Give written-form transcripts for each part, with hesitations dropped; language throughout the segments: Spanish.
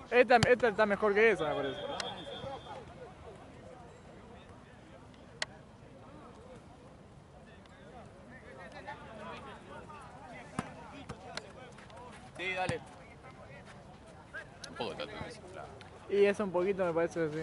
Esta está mejor que esa, me parece. Sí, dale. Un poco de tato. Y eso un poquito me parece que sí.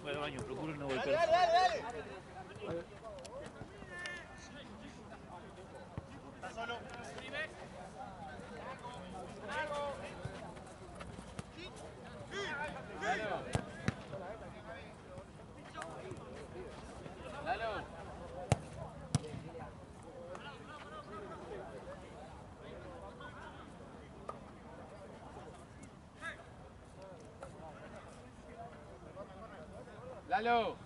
Voy al baño, procuro no golpear. Está solo. Lalo.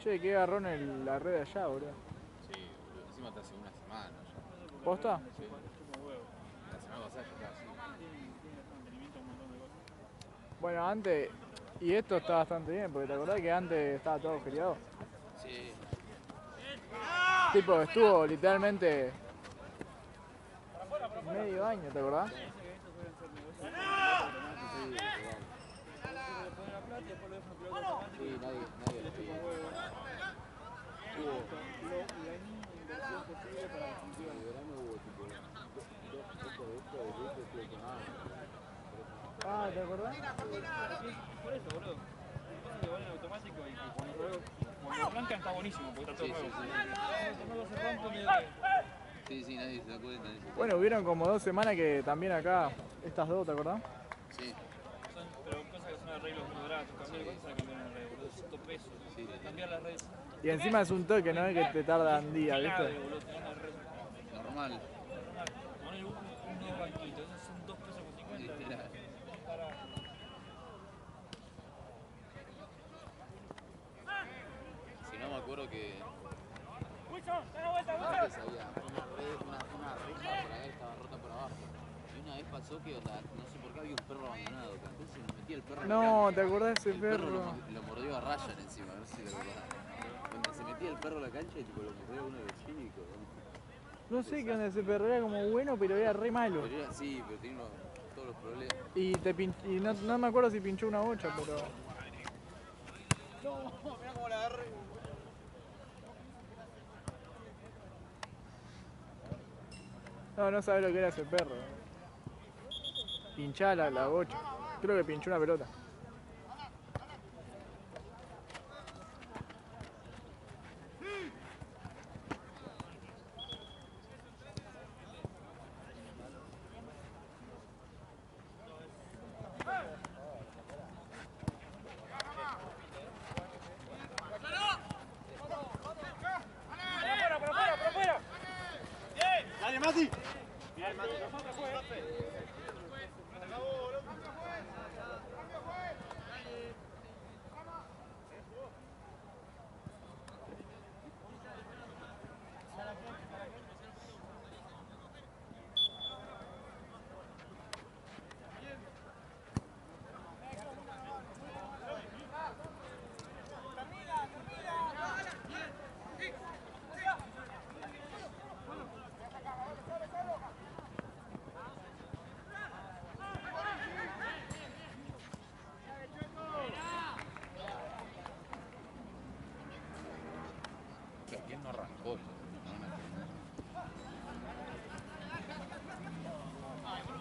Che, qué garrón la red de allá, boludo. Sí, boludo. Encima está hace una semana ya. ¿Posta? Sí. La semana pasada ya estaba así. Bueno, antes... Y esto está bastante bien, porque te acordás que antes estaba todo feriado. Sí. Tipo, estuvo literalmente medio año, ¿te acordás? Sí, nadie lo veía. La mínima inversión posible para Por eso, boludo. Pasa que van en automático y que cuando arrancan está buenísimo, porque está todo nuevo. Cuando lo hace tanto, medio que... Sí, nadie se da cuenta. Bueno, hubieron como 2 semanas que también acá, estas dos, ¿te acordás? Sí. Pero cosas que son arreglos muy baratos, cambiar cosas que cambiar arreglos, 5 pesos. Sí. Cambiar las redes. Y encima es un toque, ¿no? Es que te tardan días, ¿viste? Normal. Poner un nuevo banquito, esos son 2 pesos con 50. Literal. Si no me acuerdo que antes había una reja por ahí, estaba rota por abajo. Y una vez pasó que no sé por qué había un perro abandonado, que entonces nos metía el perro en la No, cancha. ¿te acordás de ese El perro perro? lo mordió a Ryan encima, no sé si te acordás. Cuando se metía el perro a la cancha y tipo lo mordió uno de los chicos. No sé qué onda ese perro, era como bueno, pero era re malo. Pero era, sí, pero tenía todos los problemas. Y no me acuerdo si pinchó una bocha, pero... No, mirá cómo la agarré. No sabés lo que era ese perro. Pinchá la bocha. Creo que pinchó una pelota. Dale, Mati. ¿Quién no arrancó?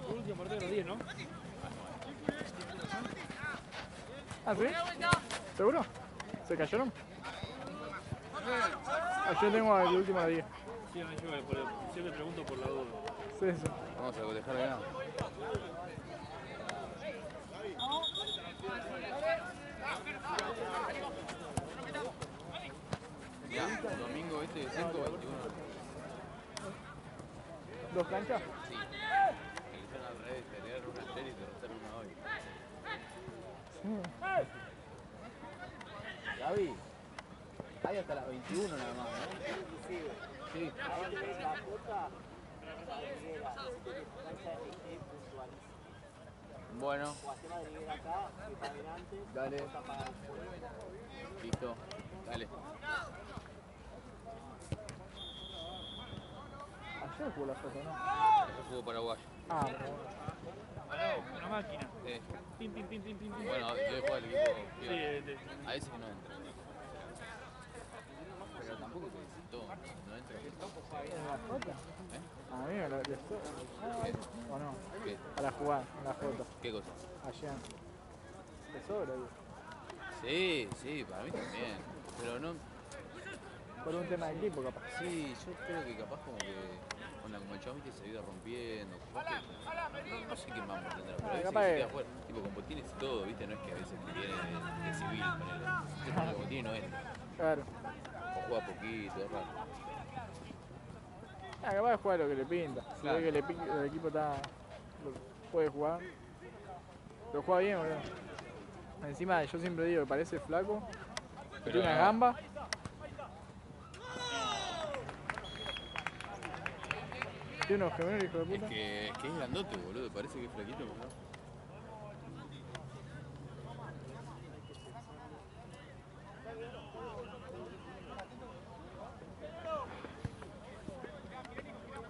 El último partido de los 10, ¿no? ¿Ah, sí? ¿Seguro? ¿Se cayeron? Yo tengo el último día. Sí, me llevo por siempre pregunto por la duda. Sí, sí. Vamos a dejar acá. Ya, domingo 5, 21. ¿Dos canchas? Sí. Eligieron al revés, te dieron una ayer y te rotaron una hoy. Gaby, hay hasta las 21 nada más, ¿no? Sí. Bueno. Dale. Listo. Dale. Ayer jugó la foto, ¿no? Eso jugó paraguayo. Ah, Una máquina. Pim, pim, pim, pim, pim, pim. Bueno, debe jugar el equipo. Sí, A veces no entra. Pero tampoco te necesitó. No entra. ¿en la foto? A mí me lo prestó. ¿Qué? ¿O no? ¿Qué? Para jugar en la foto. ¿Qué cosa? Ayer. Te sobra, digo. Sí, para mí también. Pero no. Por un tema de equipo, capaz. Sí, yo creo que capaz como que. Como el chabón viste, se iba rompiendo. Capaz que, no sé qué más tendrá, pero a veces capaz se que- queda fuera. Tipo con botines y todo, viste, no es que a veces viene de civil, ponele. Con el botín no entra. Claro. O juega poquito, es raro. Capaz de jugar lo que le pinta. Si Claro. ve que el equipo puede jugar. Lo juega bien, boludo. Encima, yo siempre digo que parece flaco. Pero Tiene una no. gamba. Tiene unos gemelos, hijo de puta. Es que es grandote, boludo, parece que es flaquito, pero no.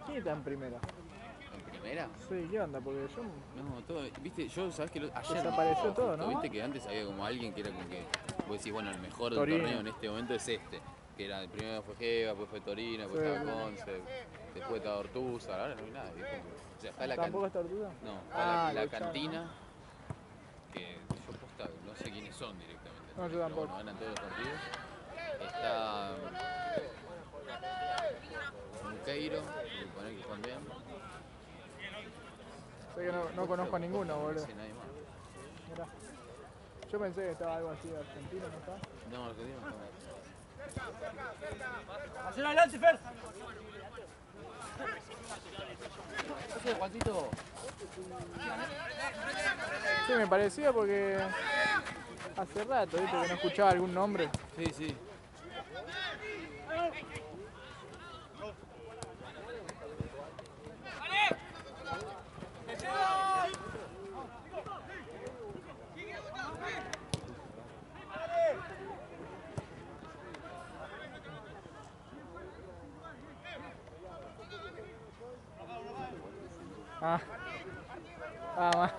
¿Quién está en primera? ¿En primera? Sí, ¿qué onda? Porque yo... No, todo, viste, yo sabes que ayer Desapareció todo, ¿no? viste que antes había como alguien que era como que, vos decís, bueno, el mejor del Torino. torneo en este momento es este. Que era, el primero fue Geva, después fue Torino, después Sí. estaba Conce, después estaba Ortuza, ahora no hay nadie. Es como que, o sea, está la ¿Tampoco es tortuga? no, está Ah, la Luchano. cantina, que yo posta no sé quiénes son directamente. No, yo pero tampoco. bueno, ganan todos los partidos. Está Muqueiro, que pone que juegan bien. Sé que no conozco a ninguno, No boludo. sé nadie más. Mirá. Yo pensé que estaba algo así de argentino, ¿no está? No, argentino no está. ¡Hacer adelante, Fer! ¿Qué Juancito? Sí, me parecía porque hace rato, ¿viste? Que no escuchaba algún nombre. Sí, sí. Ah. Ah, más.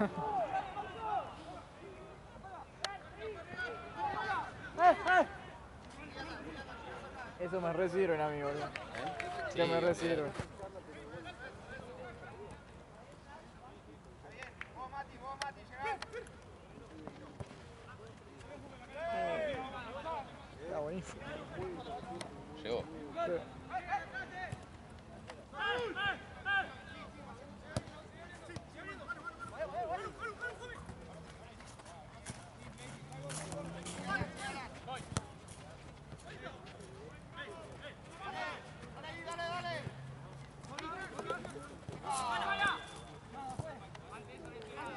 Eso me re sirven a mí, boludo. Que me re sirven. Está buenísimo. Llegó. Sí.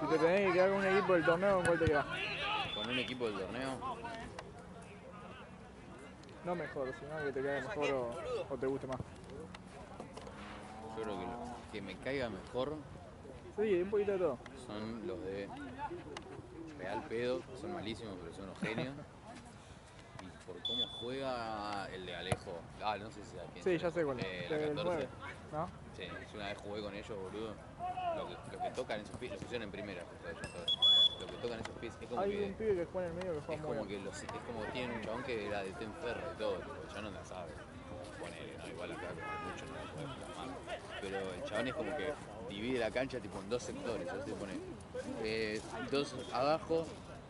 Si te tenés que quedar con un equipo del torneo, ¿con cuál te quedás? Con un equipo del torneo. No mejor, sino que te quede mejor o te guste más. Yo creo que los que me caiga mejor Sí, un poquito de todo. son los de Real Pedo, que son malísimos, pero son unos genios. Y por cómo juega el de Alejo. Ah, no sé si a quién. Sí, ya sé cuál es. La El 14. 9, ¿no? Sí, yo una vez jugué con ellos, boludo. Lo que tocan esos pies, los pusieron en primera, justo ellos todos. Lo que tocan esos pies es como Hay que. un pibe que juega en el medio que Es juega muy como bien. que es como que tienen un chabón que era de Tenferro y todo, tipo, el chabón no la sabe. Ponele, no, igual acá como mucho no la puede jugar más. Pero el chabón es como que divide la cancha tipo en dos sectores, ¿sabes? Te pone dos abajo,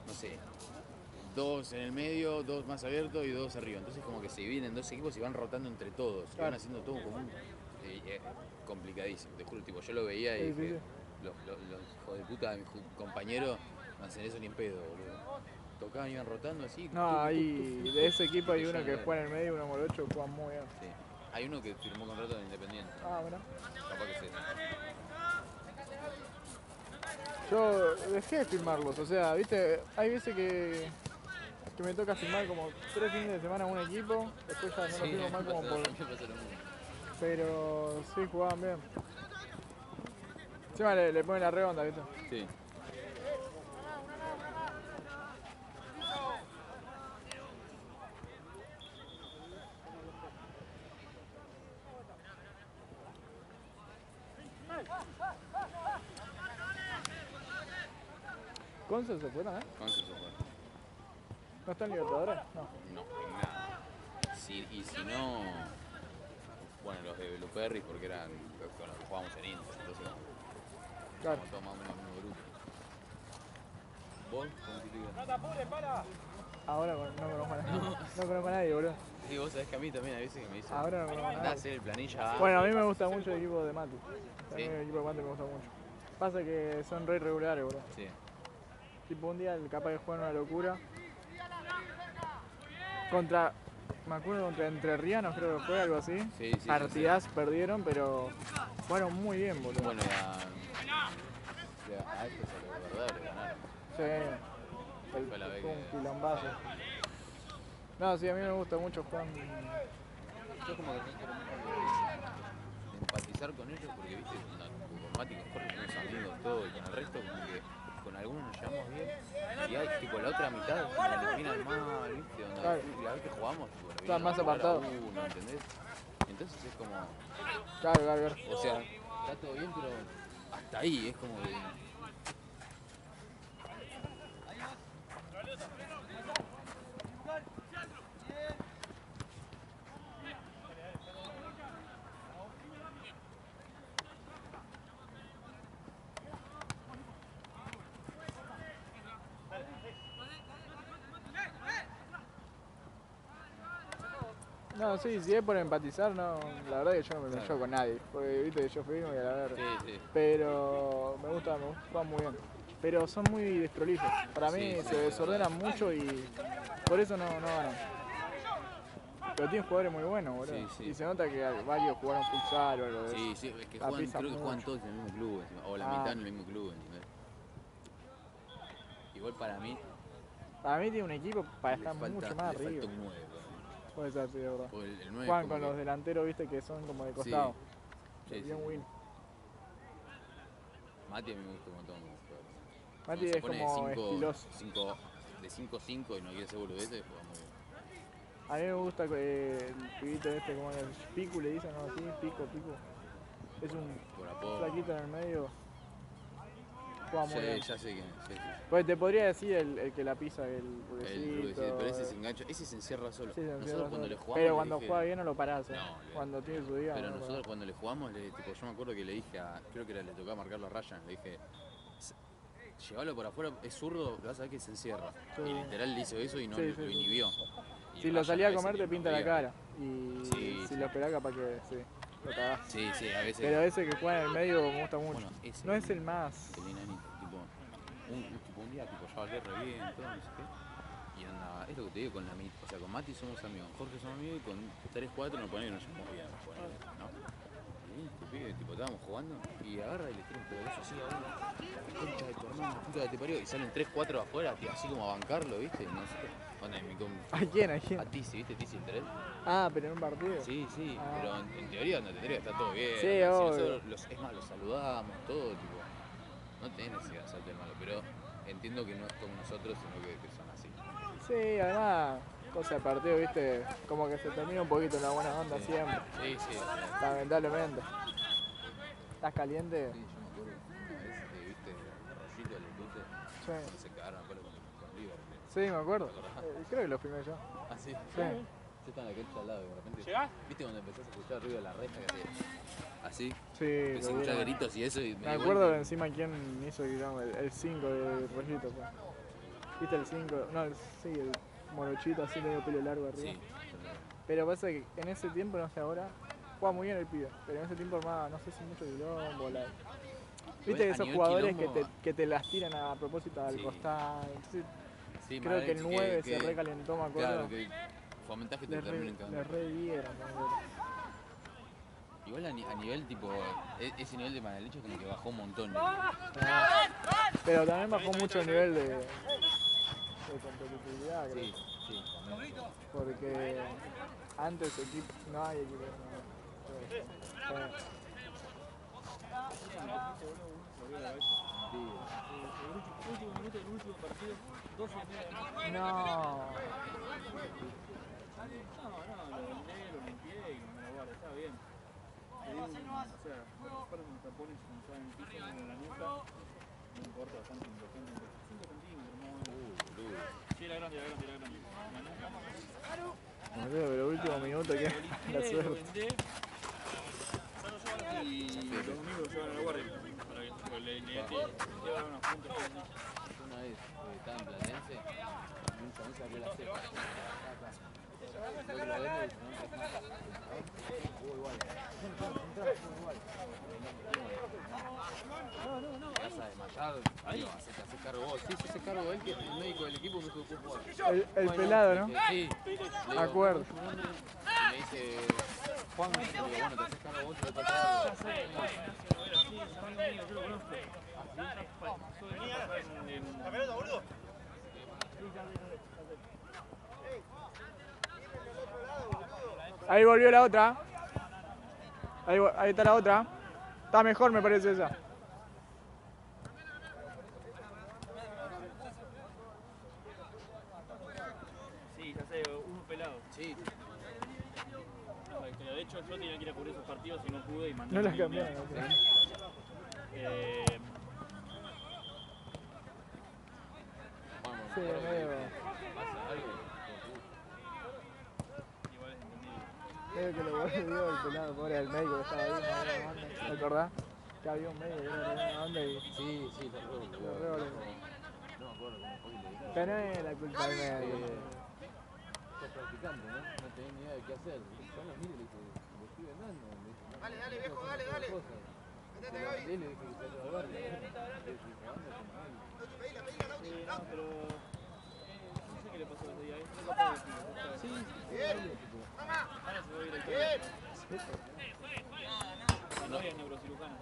no sé, dos en el medio, dos más abiertos y dos arriba. Entonces como que se dividen en dos equipos y van rotando entre todos. Y van Claro. haciendo todo como un complicadísimo, te juro, tipo, yo lo veía y Sí, sí, dije, sí. los hijos de puta de mis compañeros no hacen eso ni en pedo, boludo. Tocaban y iban rotando así. No, ahí de ese equipo hay Y uno yo que no- juega en el medio y uno morocho que juega muy bien. Sí. Hay uno que firmó contrato en Independiente. Ah, bueno. Capaz que sí. Yo dejé de filmarlos, o sea, viste, hay veces que me toca filmar como 3 fines de semana un equipo, después ya no lo filmo más como por... me pasa lo mismo. Pero sí, jugaban bien. Encima le ponen la redonda, viste. Sí. ¿Conce se fue también? ¿Cuánto se fue? ¿No está en Libertadores? No. No, en nada. Y si no, bueno, los de Luperri porque eran con los que jugábamos en Inter, entonces Claro. estamos todos más o menos en el mismo grupo. ¿Vos? ¿Cómo te digo? ¡No te apures, para! Ahora no conozco a nadie. No conozco a nadie, boludo. Sí, vos sabés que a mí también a veces que me dicen, Ahora no conozco a andá a nadie. hacer el planilla A. Bueno, a mí me gusta mucho el equipo de Mati. A mí ¿Sí? el equipo de Mati me gusta mucho. Pasa que son re irregulares, boludo. Sí. Tipo un día capaz que juegan una locura. Me acuerdo contra Entrerrianos creo que fue, algo así. Sí, sí, Partidas perdieron, pero jugaron muy bien, boludo. Bueno, a estos a los verdad le ganaron. Sí. Fue la vez Fue un que- quilombazo. No, sí, a mí me gusta mucho jugar. Yo como que no quiero de empatizar con ellos porque viste, con Mati, con Jorge somos amigos, todo, y con el resto como que con algunos nos llevamos bien. Y hay tipo la otra mitad nos eliminan mal, viste, onda, Claro. y la vez que jugamos, tipo, lo Están vinieron más a jugar a apartados. uno, ¿entendés? Entonces es como, Claro, claro. o sea, está todo bien, pero hasta ahí es como que No, sí, si es por empatizar, no, la verdad que yo no me Claro. meto con nadie, porque viste, yo fui y a la verga. Sí, sí. Pero me gusta, juegan muy bien. Pero son muy desprolijos. Para mí Sí, sí, se sí, desordenan mucho y por eso no ganan. Pero tienen jugadores muy buenos, boludo. Sí, sí. Y se nota que varios jugaron futsal o algo de eso. Sí, sí, es que La juegan, pisan creo que juegan mucho. todos en el mismo club, encima, o la Ah. mitad en el mismo club, ¿entendés? Igual para mí Para mí tiene un equipo para le estar falta, mucho más le arriba. falta un 9 para mí. Puede ser, sí, de verdad. Porque el 9 Juegan es con como los que... delanteros, viste, que son como de Sí. costado. Sí, Bien sí. win. Mati a mí me gusta un montón como jugador. Mati Cuando se es pone como estiloso. de 5-5 y no quiere ser boludeces, juega muy bien. A mí me gusta el pibito este, como el Pico le dicen, ¿no? Así, Pico. Es un Por apodo. flaquito en el medio. Juega muy bien. Sí, ya sé quién es. Sí, sí. Pues te podría decir el que la pisa, el El rubecito. Rubicito, pero ese se engancha, ese se encierra solo. Sí, se encierra Nosotros cuando solo. le jugamos. Pero le cuando dije- juega bien no lo parás, ¿eh? No, Cuando tiene su día. Pero no lo nosotros parás. cuando le jugamos, tipo, yo me acuerdo que le dije a. Creo que le tocaba marcar la raya. Le dije. Llévalo por afuera, es zurdo, vas a ver que se encierra. Sí. Y literal le hizo eso y no Sí, lo sí, sí. inhibió. Y Si lo Ryan salía a veces comer que te no pinta la veía. cara. Y Sí, si sí. lo esperás capaz que sí, lo cagás. Sí, sí, a veces. Pero ese que juega en el medio me gusta mucho. Bueno, ese No es el más. El enanito, tipo, un día tipo ya hablé re bien, todo, no sé qué. Y andaba, es lo que te digo con la mitad, o sea, con Mati somos amigos, con Jorge somos amigos y con 3, 4 nos ponemos y nos llevamos bien, ponele, ¿no? Y este pibe, tipo, estábamos jugando y agarra y le tira un pedazo así a uno, la concha de tu hermano, puta que te parió, y salen 3, 4 afuera, tío, así como a bancarlo, ¿viste? Y no sé qué. Onda, ¿A quién? ¿A quién? a Tizi, ¿viste? Tizi Interés. Ah, pero en un partido. Sí, sí, Ah. pero en teoría no tendría que estar todo bien. Sí, onda, obvio. nosotros es más, los saludamos, todo, tipo, no tenés necesidad de hacerte el malo, pero entiendo que no es como nosotros, sino que son así. Sí, además, cosa de partido, viste, como que se termina un poquito en la buena onda Sí. siempre, Sí, sí. lamentablemente. ¿Estás caliente? Sí, yo me acuerdo una vez, viste, Rollito, el Lute, Sí. cuando se cagaron a palo con River. Sí, me acuerdo. ¿Te acordás? Creo que lo filmé yo. Ah, sí. Sí. Yo estaba en la cancha al lado y de repente. ¿Llegás? ¿Viste cuando empezás a escuchar ruido de la reja que hacía? Así. Sí, Empecé a lo vi. escuchar gritos y eso y Me di acuerdo vuelta y- encima quién hizo el 5 de Rollito. Pues. ¿Viste el 5? No, sí, el morochito así medio pelo largo arriba. Sí. Pero pasa que en ese tiempo, no sé, ahora juega muy bien el pibe. Pero en ese tiempo armaba, no sé si mucho quilombo. Viste A esos nivel jugadores quilombo- que te las tiran a propósito al Sí. costado. Entonces, Sí, creo que el Maretti, 9 se recalentó, me acuerdo. Claro, que fomentás que te terminen cagando. Le re dieron, me acuerdo. Igual a nivel tipo, ese nivel de Manalecho como que bajó un montón. Pero también bajó mucho el nivel de competitividad, creo. Sí, sí, también. Porque antes equipo, no hay equipo. No. El último minuto del último partido, 12:30 de la noche. No. No, lo vendé, lo limpié y me lo guardo, está bien. Le di o sea, los paros unos tapones como estaba en el piso, en la nuca, no importa, bastante importante, 5 centímetros, no. Boludo. Sí, era grande, era grande, era grande. La nuca, No sé, pero el último minuto que lo la limpié, lo suerte. vendé y los domingos lo llevan a la guardia para que le llevan unas puntas. Una vez estaba en Platense y un chabón se abrió la ceja. Lo que lo vende y jugó igual. Vas a desmayar, digo, hacés cargo vos. Sí, se hace cargo él, que es el médico del equipo, me dijo que puedo jugar. El pelado, ¿no? Sí, le Acuerdo. digo, ¿cómo es tu nombre? Y me dice, Juan, le digo, bueno, te haces cargo vos, te lo pasás. Ya sé, sí, es amigo mío, yo lo conozco. ¡La pelota, boludo! Ahí volvió la otra. Ahí está la otra. Está mejor, me parece esa. Sí, ya sé, uno pelado. Sí, De hecho, yo tenía que ir a cubrir esos partidos y no pude y mandé. No la un cambiaron. email. ¿No? vamos, Sí, medio, pasa algo. Igual es entendible. medio que lo volvió el pelado, pobre el médico que estaba ahí. ¿No? ¿Te acordás? Que había un médico que era una banda y Sí, sí, lo lo recuerdo. re volvió. No me acuerdo cómo fue que le dije. Pero no es la culpa del médico. sos practicante, ¿no? No tenés ni idea de qué hacer. Yo no mire, le dije, le estoy vendando. Le dije, no, Dale, no viejo, puedo dale, hacer dale. cosas. Metete, Le Gaby. mandé, le dije que se vaya a ver. Le dije, anda con él. Sí, Pedila, no, pero. No sé qué le pasó ese día. Es capaz de decir. Sí, Bien. tipo, Ahora se va a ir al Bien. Mi novia es neurocirujana.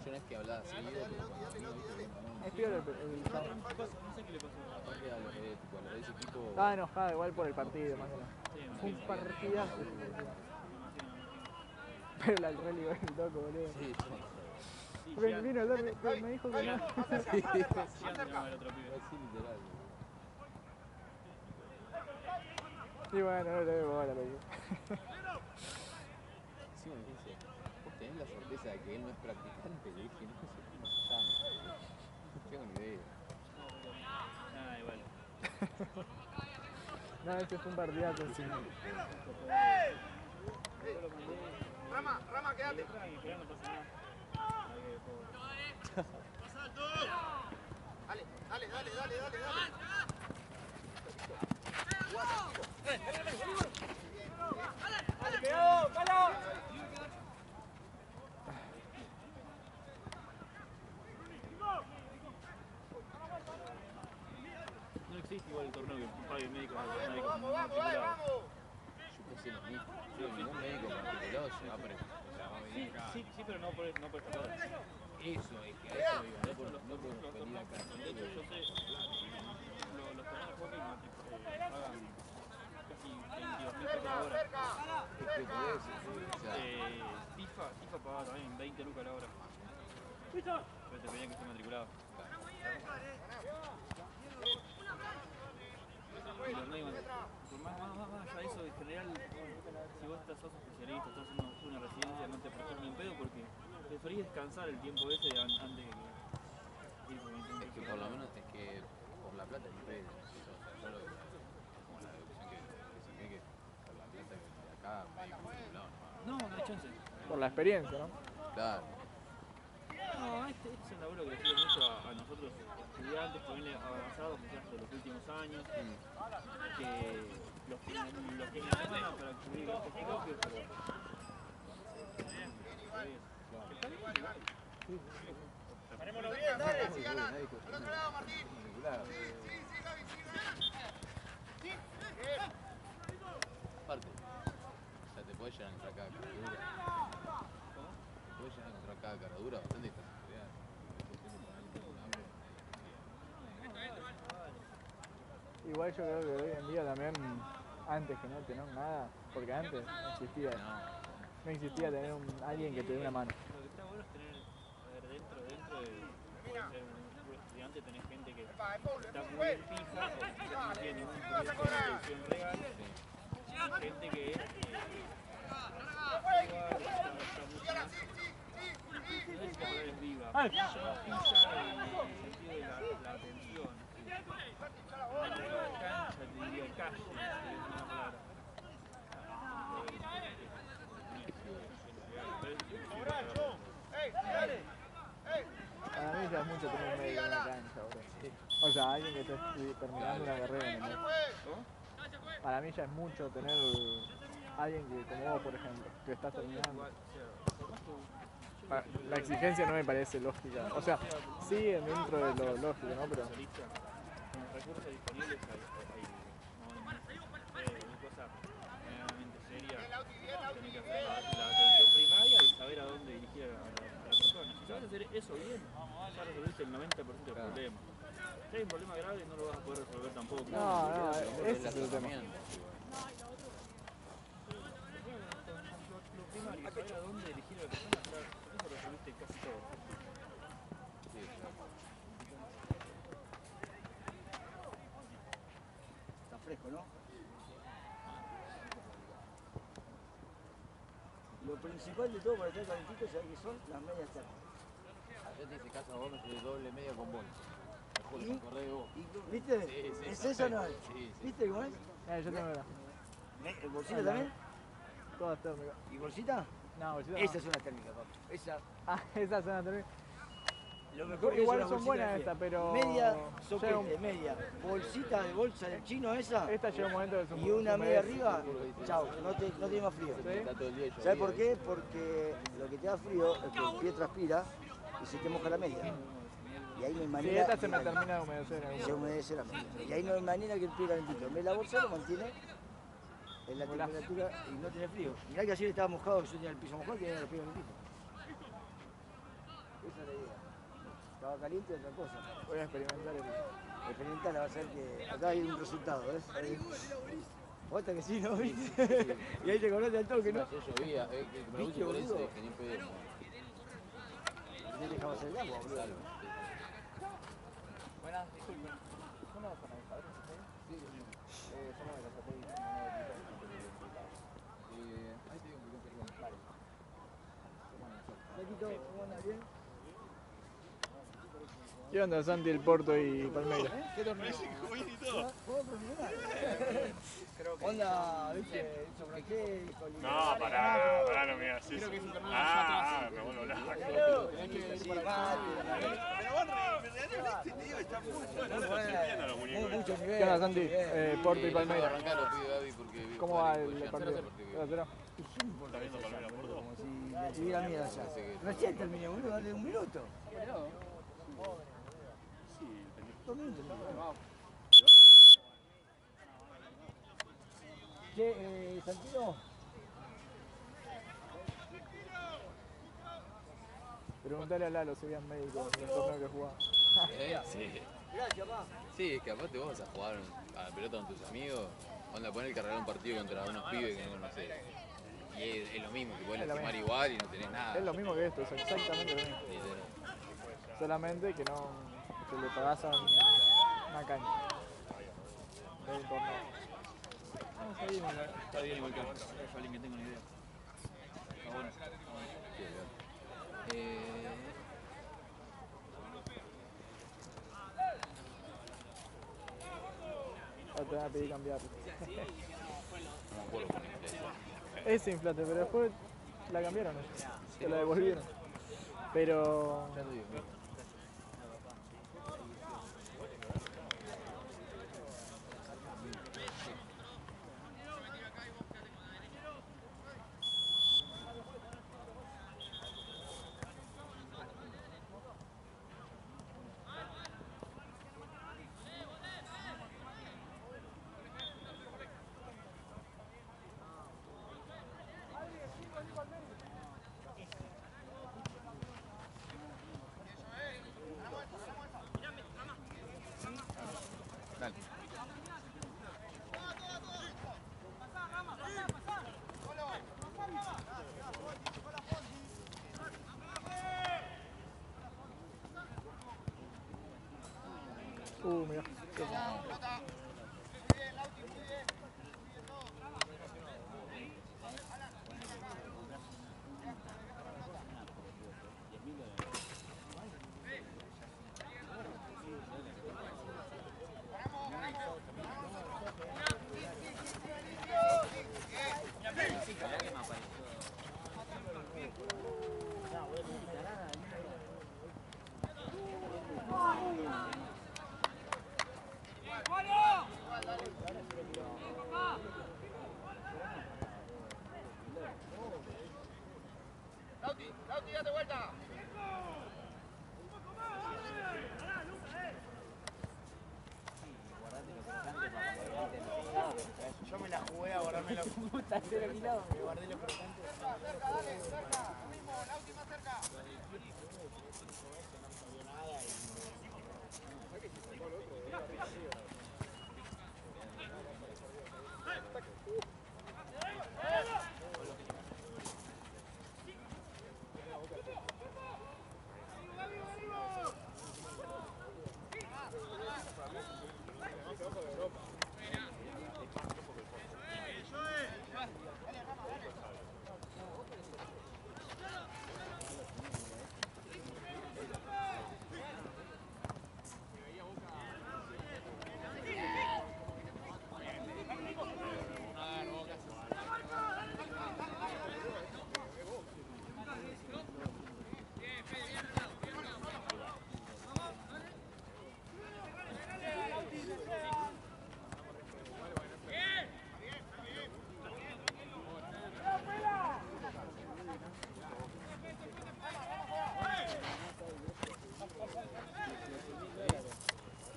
yo no es que hablaba seguido, pero cuando vino, viste, no, Es peor el No sé qué le pasó. aparte a los de ese equipo, estaba enojada igual por el partido, más que nada. Sí, me Fue un imagino. partidazo. Me imagino. Pero el rally igual el loco, boludo. sí, Sí, Porque vino el loco, me dijo que no. Gian se llamaba el otro pibe. así literal. Y bueno, no le doy bola, le digo. Encima me dice, vos tenés la certeza de que él no es practicante. Le dije, no sé cómo se llama. No tengo ni idea. Ah, igual. No, ese fue un partidazo, sí. Yo lo mandé. Rama, Y quédate. detrás y pero no pasa nada. Ahí que pobre. Dale. No existe igual el torneo que pague médicos Vamos, particulares. Yo pensé lo mismo. Yo ningún médico particular se va a venir acá. Sí, pero no por esta cosa. Eso, es que a eso iba, no por venir acá. De hecho, yo sé, los torneos de hockey pagan casi 22.000 pesos la hora. Es que por eso, o sea, FIFA pagaba también 20 lucas la hora. Pero te pedían que esté matriculado. Y los médicos, por más allá de eso, en general, si vos sos especialista, estás haciendo una residencia, no te preocupas ni un pedo porque preferís descansar el tiempo ese antes de que ir por un es que por lo menos es que por la plata ni pedo. O sea, yo lo como la deducción que saqué que por la plata que de acá médico particular no. No hay chance. Por la experiencia, ¿no? Claro. No, este es un laburo que le sirve mucho a nosotros estudiantes, también avanzados quizás de los últimos años, que los fines de semana para cubrir gastos propios, pero... Está bien, igual. Parémonos bien, dale, sigan. Médico Al otro lado, Martín. particular. Sí, Gaby, sí. Bien. Aparte, o sea, te puede llegar a entrar cada cara dura. Te puede llegar a entrar cada cara dura bastante y estás estudiando. Igual yo creo que hoy en día también, antes que no tener nada, porque antes no existía tener alguien que te dé una mano. Lo que está bueno es tener, a ver, dentro de puede ser un estudiante, tenés gente que está muy bien fija o quizás no tiene ningún proyecto de producción real, y gente que está mucho más. No es que ahora es viva, pero ya pisa en el sentido de la atención. La cancha, te diría calle, es una palabra. Para mí ya es mucho tener un medio en la cancha, bro. O sea, alguien que esté terminando una carrera en el medio. Para mí ya es mucho tener alguien que, como vos, por ejemplo, que estás terminando. La exigencia no me parece lógica. O sea, sí dentro de lo lógico, ¿no? Pero Con los recursos disponibles hay una cosa medianamente seria. Tenés que hacer la atención primaria y saber a dónde dirigir a la persona. Si sabes hacer eso bien, ya resolviste el 90% del problema. Si hay un problema grave no lo vas a poder resolver tampoco. no, ese es el tema. Lo primario, saber a dónde dirigir a la persona, ya con eso resolviste casi todo. Está fresco, ¿no? Lo principal de todo para estar calentito, ¿sabes qué son? Las medias térmicas. Ayer te hice caso a vos, me subí doble media con bolsa. Mejor me acordé de vos. ¿Viste? Sí, ¿Es eso o no? Sí. ¿Viste cómo es? Yo tengo la. ¿Bolsita también? Todas térmicas. ¿Y bolsita? No, bolsita Esa no. es una térmica, papá. Esa, Ah, esa zona térmica. Lo mejor que Igual es una son bolsita buenas de estas, pie. pero Media, llega soquete, un- media. Bolsita de bolsa del chino esa. Esta llega un momento que es un Y una media humedece. arriba, chao, no tiene más frío. ¿Sí? Está todo el día llovido, ¿Sabes por ¿viste? qué? Porque lo que te da frío es que el pie transpira y se te moja la media. Y ahí no hay Sí, manera. esta se me termina de humedecer en algún Se momento. humedece la media. Y ahí no hay manera que el pie calentito. En vez de la bolsa lo mantiene en la Golazo. temperatura y no tiene frío. Mirá que ayer estaba mojado, yo tenía el piso mojado y tenía el pie calentito. Esa es la idea. Estaba caliente otra cosa. Voy a experimentar el... Experimental va a ser que acá hay un resultado, ¿ves? Otra que sí, ¿no? ¿Viste? Y ahí te conoce al toque, ¿no? Ayer llovía, que me lo puse por eso y dije, ni pedo. No dejabas el agua, boludo. Salvo. Buenas, disculpen. ¿Son los organizadores ustedes? Sí, somos de la satélite. Ahí te digo un poquito. Vale. Paquito, ¿cómo andas? ¿Bien? ¿Qué onda Santi, el Porto y Palmeiras? ¿Qué torneo? ¿Juego profesional? Onda, ¿viste? ¿Sobre qué? No, pará, no me digas eso. Creo que es un torneo Me vuelvo loco. Tenés que ir Sí, para Pero vos realmente, tío, está muy bueno. Entiendo los muñecos. Mucho nivel. ¿Qué onda Santi? Porto y Déjame Palmeiras. arrancar, lo pido Gaby porque... ¿Cómo va el partido? 0-0. ¿Está viendo Palmeiras Porto? Como si le tuviera miedo ya. Recién terminé, boludo, dale un minuto. Sí, el pendejo. 2 minutos. Che, Santino. Preguntale a Lalo si habían médicos en el torneo que jugaba. Sí. Gracias, pa. Sí, es que aparte vos vas a jugar a la pelota con tus amigos, onda poner que arreglar un partido contra unos pibes que no conocés. Y es lo mismo, que podés Es lo lastimar mismo. igual y no tenés nada. Es lo mismo que esto, es exactamente lo mismo. Literal. Solamente que no que le pagás a una cancha. De un torneo. Está bien igual que yo alguien que tengo una idea. Está bueno. Sí, Ya te van a pedir cambiar. no me acuerdo cómo es eso. Ese inflate, pero después la cambiaron ellos. Se la devolvieron. Pero Ya lo digo, mira. Dale. mira. Lauti, date vuelta. Yo me la jugué a guardarme los putas 0 kilómetros, me guardé los crocantes. Cerca, dale, cerca. Lo mismo, Lauti más cerca.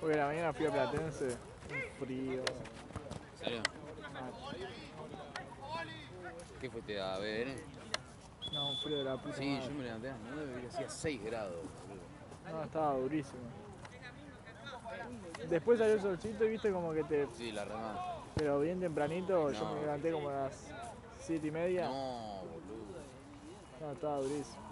Porque la mañana fui a Platense, un frío. ¿En serio? mal. ¿Qué fuiste a BN? No, un frío de la puta Sí, madre. yo me levanté a las 9 y hacía 6 grados, boludo. No, estaba durísimo. Después salió el solcito y viste como que te... Sí, la remada. Pero bien tempranito, yo No. me levanté como a las 7:30. No, boludo. No, estaba durísimo.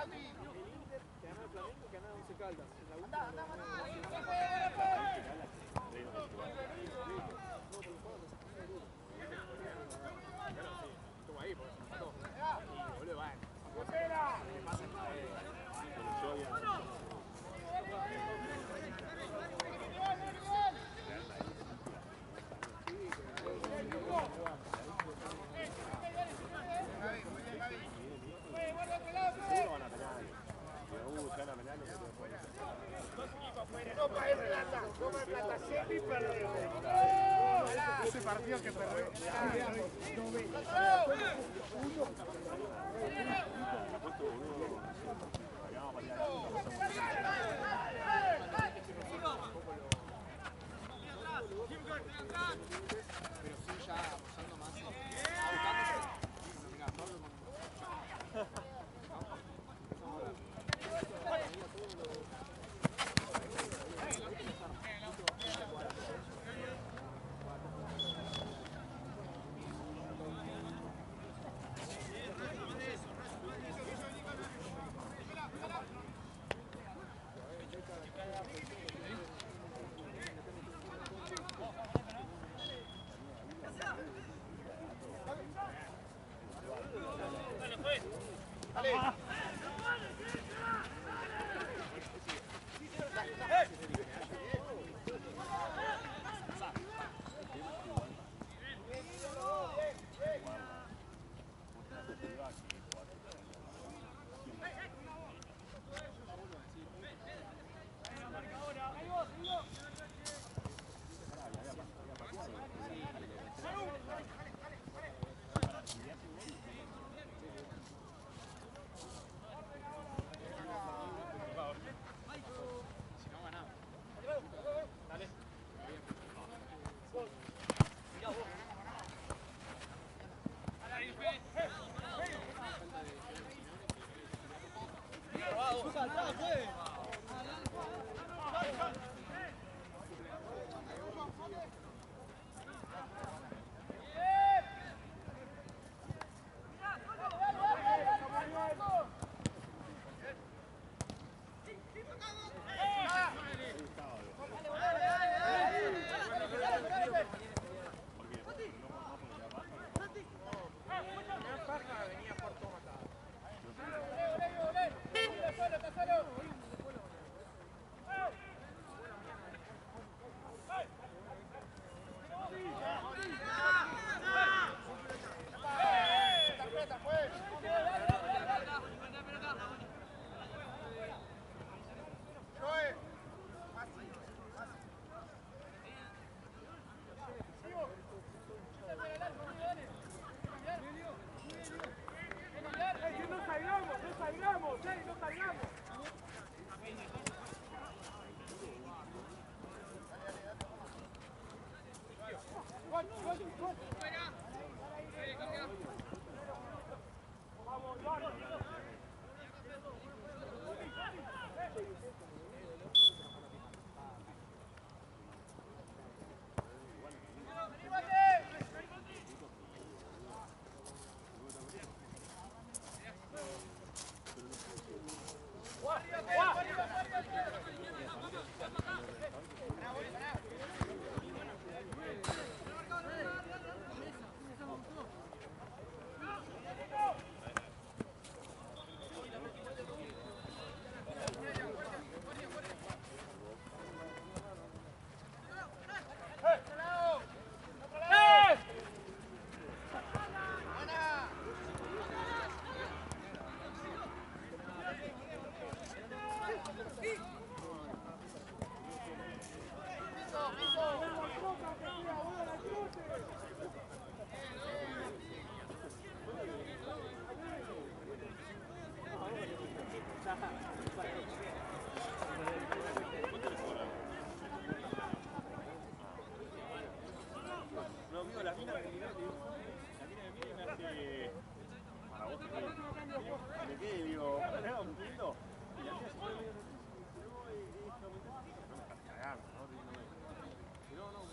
Que ganaba el Flamengo, que ganaba 11 Caldas. En la última estuvo ahí, porque se mató. Y boludo, bueno. ¿Qué pasa? Ese partido que perdió. Pero sí, ya abusando más. No, amigo, la mina que mirá, digo, la mina que mira y me hace para vos que me quedé y digo, ¿era un lindo? Y la mina se fue medio y no me estás cagando, ¿no? No, no, me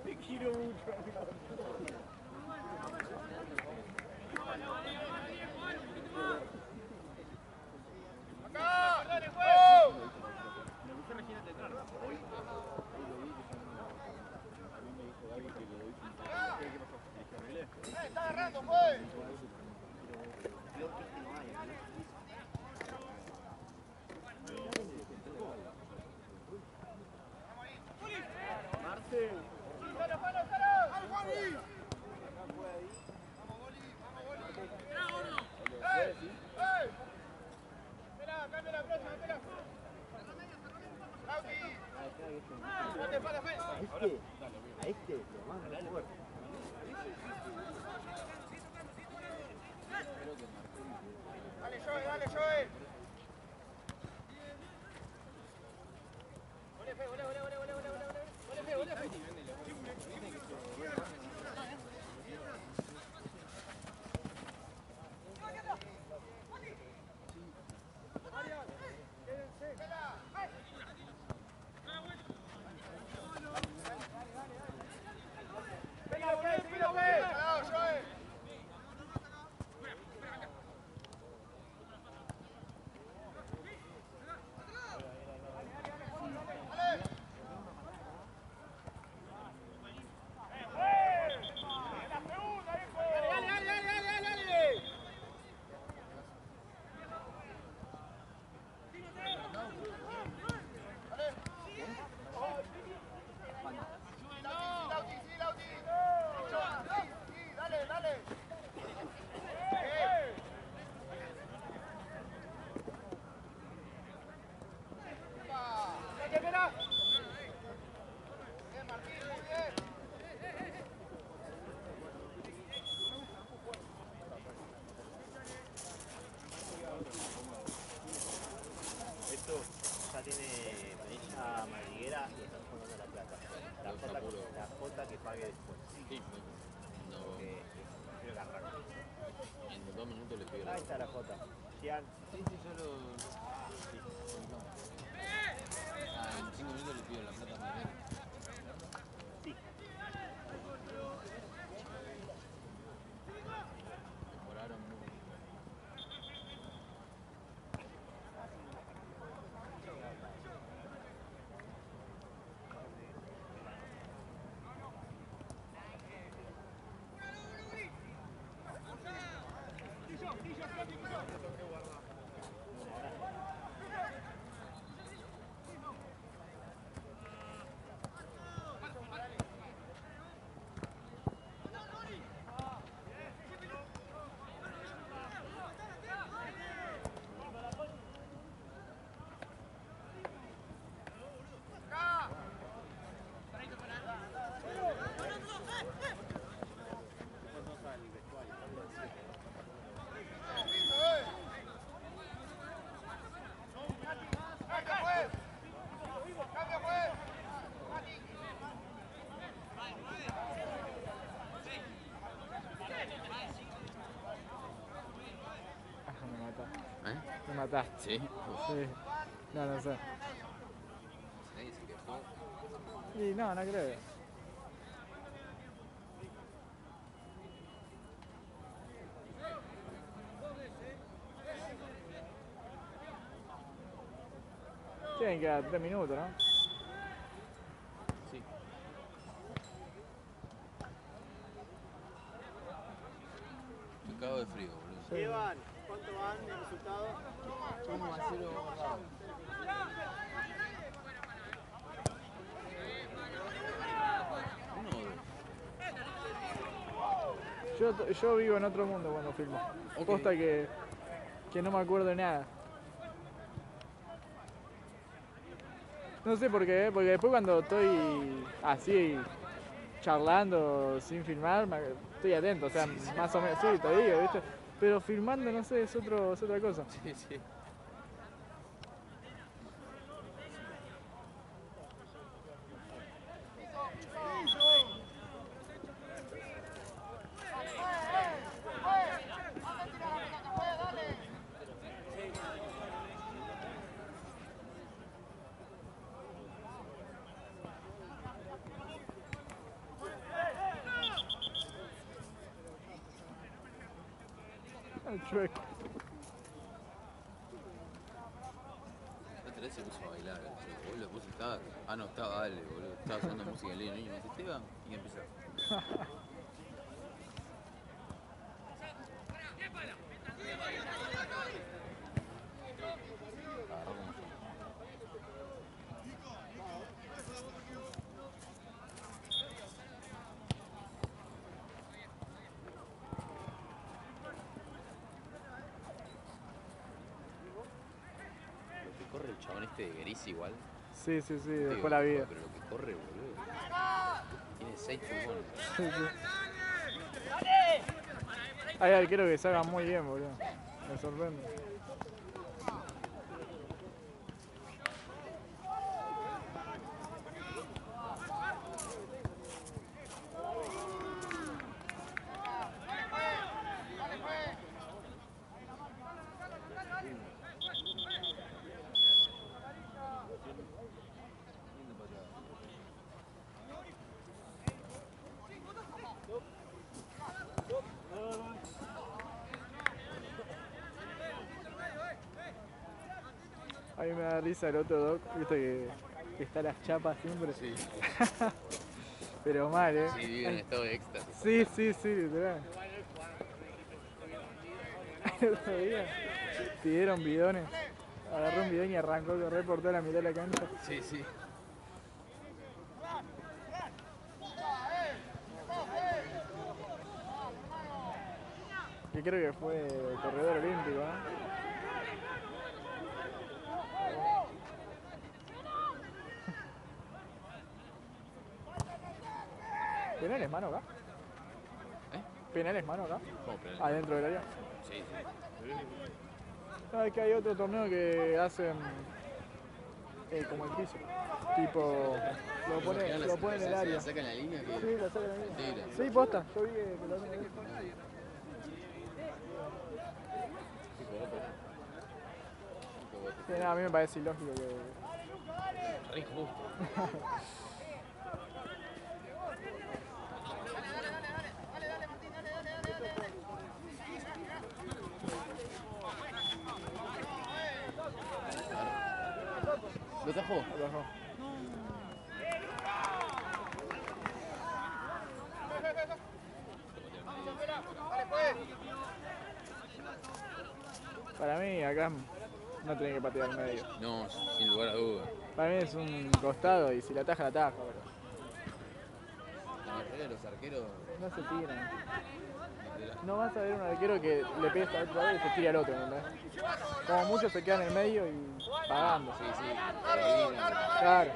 Te quiero mucho. ¡Está agarrando, pues! A este lo manda fuerte. Dale, Joey, dale, Joey. Esto ya tiene planilla madriguera y están jugando la plata. La J que pague después. Sí, no. Porque creo que arranca. En 2 minutos le pido la Ahí está la J. Gian. Sí, yo lo. En 5 minutos le pido la plata primero. Sí. Demoraron mucho. Pillo, pillo, pillo, pillo. está. ¿Sí? Sí. No sé. Nadie se quejó. Y no creo. Tienen que dar 3 minutos, ¿no? Sí. Me cago de frío, boludo. ¿Qué van? ¿Cuánto van el resultado? 1-0 Bravo. Yo vivo en otro mundo cuando filmo. Ok. Posta que no me acuerdo de nada. No sé por qué, porque después cuando estoy así charlando sin filmar, estoy atento, o sea, más o menos, sí, te digo, ¿viste? Pero filmando, no sé, es otra cosa. Sí, sí. El chueco. La otra vez se puso a bailar, boludo, vos estaba. Ah, no, estaba Ale, boludo. Estaba sonando música en línea, y me dice, Esteban, y empezó. Agarró como yo. Lo que corre el chabón este de gris igual. Sí, Digo, después la vida. Pero lo que corre, boludo. Tiene 6 pulmones. Sí. Hay arqueros que salgan muy bien, boludo. Me sorprende. A mí me da risa el otro doc, viste que está a las chapas siempre. Sí. Pero mal, Sí, vive en estado de éxtasis. Sí, literal. El otro día pidieron bidones. Agarró un bidón y arrancó a correr por toda la mitad de la cancha. Sí, sí. Que creo que fue corredor olímpico, ¿no? ¿Penales mano acá? ¿Penales mano acá? ¿Cómo penales? ¿Adentro del área? Sí, sí. No, es que hay otro torneo que hacen como el piso. Tipo, lo pone en el área. ¿La sacan la línea? Que... Sí, la sacan ahí. Mentira. Sí, posta. Yo vi que lo hacen ahí. Sí, no, a mí me parece ilógico que... Re injusto. ¿Lo atajó? Lo dejó. Para mí acá no tiene que patear al medio. No, sin lugar a dudas. Para mí es un costado y si la ataja, la ataja. Pero La mayoría de los arqueros. no se tiran. No vas a ver un arquero que le pegue esta otra vez y se tira al otro, ¿entendés? Como muchos se quedan en el medio y pagando. Sí, sí. Claro.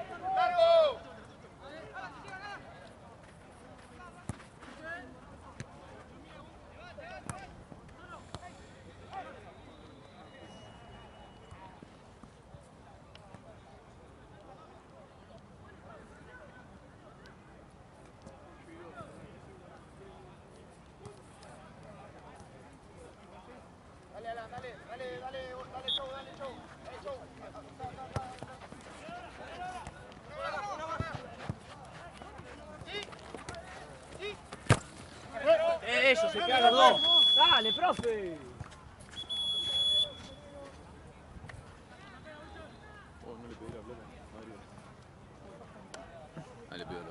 Dale, Alan, dale, show, dale. Eso, se quedan los dos. Dale, profe. Ah, le pido